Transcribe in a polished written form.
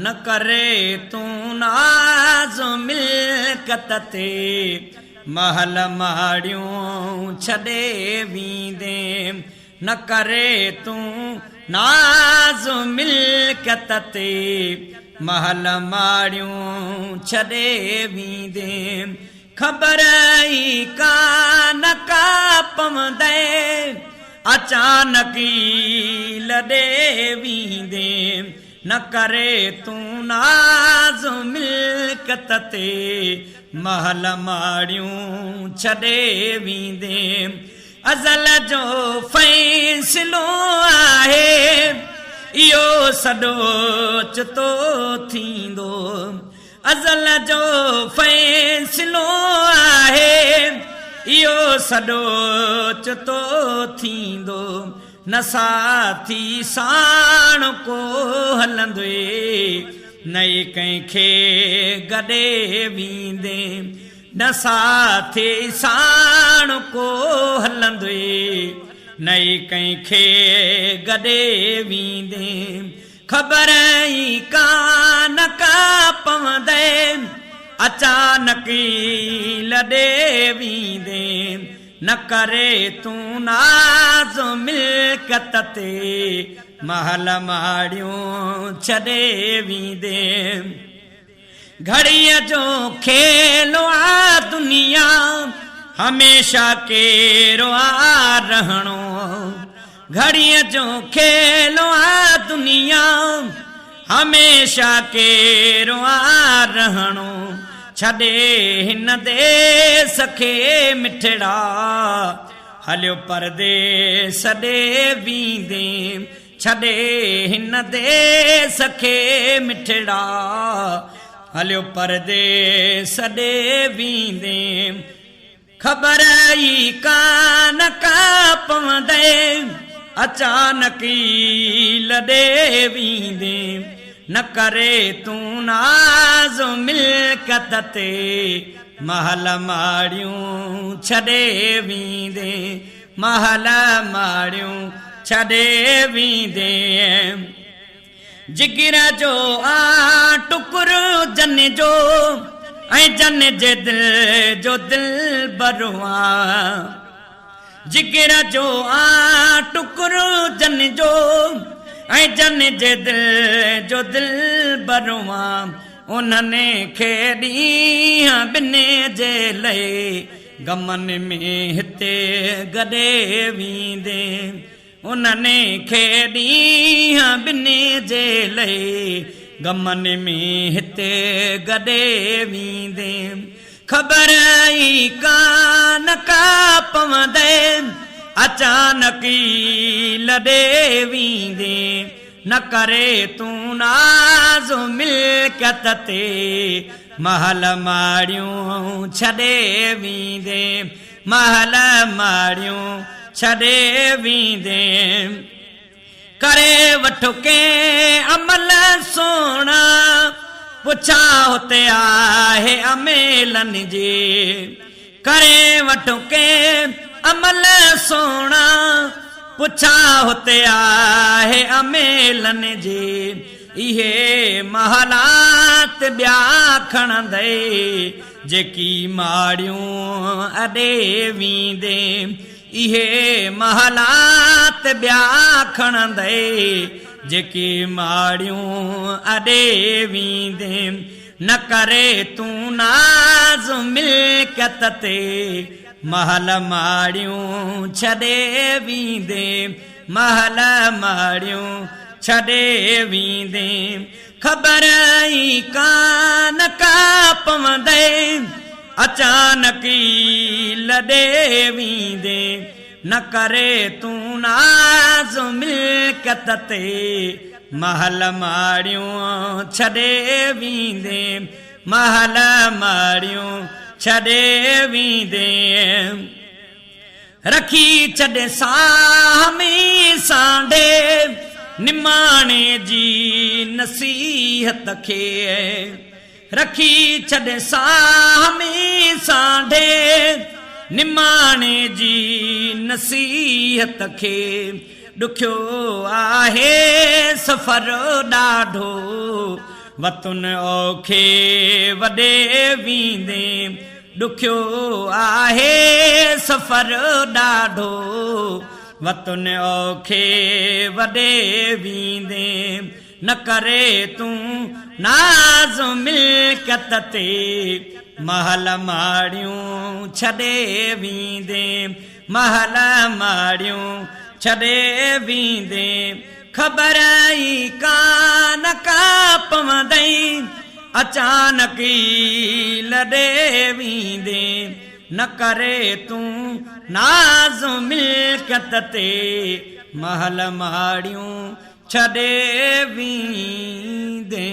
न करे तूं नाज़ मिल्कत ते महल माड़ियूं छॾे वींदे न करे तूं नाज़ मिल्कत ते महल माड़ियूं छॾे वींदे ख़बर ई कान का पवंदे अचानक ई लॾे वींदे न करे तूं नाज़ मिल्कत ते महल माड़ियूं छॾे वींदे अज़ल जो फ़ैसिलो आहे इहो सॾो चितो थींदो अज़ल जो फ़ैसिलो आहे इहो सॾो चितो थींदो न साथी साण को हलंदे न कंहिंखे गॾे वींदे न साथी साण को हलंदे न कंहिंखे गॾे वींदे ख़बर ई कान का पवंदे अचानक ई लॾे वींदे न करे तूं नाज़ मिल्कत ते महल माड़ियूं छॾे वींदे घड़ीअ जो खेलो आ दुनिया हमेशा केरो आ रहणो घड़ीअ जो खेलो आ दुनिया हमेशा केरो आ रहणो छॾे हिन देस खे मिठड़ा हलियो परदेस ॾे वींदे छॾे हिन देस खे मिठड़ा हलियो परदेस ॾे वींदे ख़बर ई कान का पवंदे अचानक ई लॾे वींदे न करे तूं नाज़ मिल्कत ते महल माड़ियूं छॾे वींदे महल माड़ियूं छॾे वींदे जिगर जो आ टुकुर जन जो ऐं जन जे दिल जो दिल बरवा जिगर जो आ टुकुर जन जो ऐं जन जे दिल जो दिल बरवा उन्हनि खे ॾींहं ॿिने जे लहे गमन में हिते गॾे वींदे उन्हनि खे ॾींहं ॿिने जे लहे गमन में हिते गॾे वींदे ख़बर ई कान का पवंदे अचानक ई लॾे वींदे न करे तूं नाज़ मिल्कत ते महल माड़ियूं छॾे वींदे महल माड़ियूं छॾे वींदे करे वठो के अमल सोना पुछा हुते आहे अमेलन जे करे वठो के अमल सोना पुछा हुते आहे अमेलन जे इहे महलात ॿिया खणंदे जेकी माड़ियूं अॾे वींदे इहे महलात ॿिया खणंदे जेकी माड़ियूं अॾे वींदे न करे तूं नाज़ मिल्कत ते महल माड़ियूं छॾे वींदे महल माड़ियूं छॾे वींदे ख़बर ई कान का पवंदे अचानक ई लॾे वींदे न करे तूं नाज़ मिल्कत ते महल माड़ियूं छॾे वींदे महल माड़ियूं छॾे वींदे रखी छॾे साह में सांढे निमाणे जी नसीहत खे रखी छॾे साह में सांढे निमाणे जी नसीहत खे ॾुखियो आहे सफ़र ॾाढो वतन औखे वॾे वेंदे ॾुखियो आहे सफ़र ॾाढो वतन औखे वॾे वेंदे न करे तूं नाज़ मिल्कत ते महल माड़ियूं छॾे वेंदे महल माड़ियूं छॾे वेंदे ख़बर ई कान का पवंदई अचानक ई लॾे वेंदे न करे तूं नाज़ मिल्कत ते महल माड़ियूं छॾे वेंदे।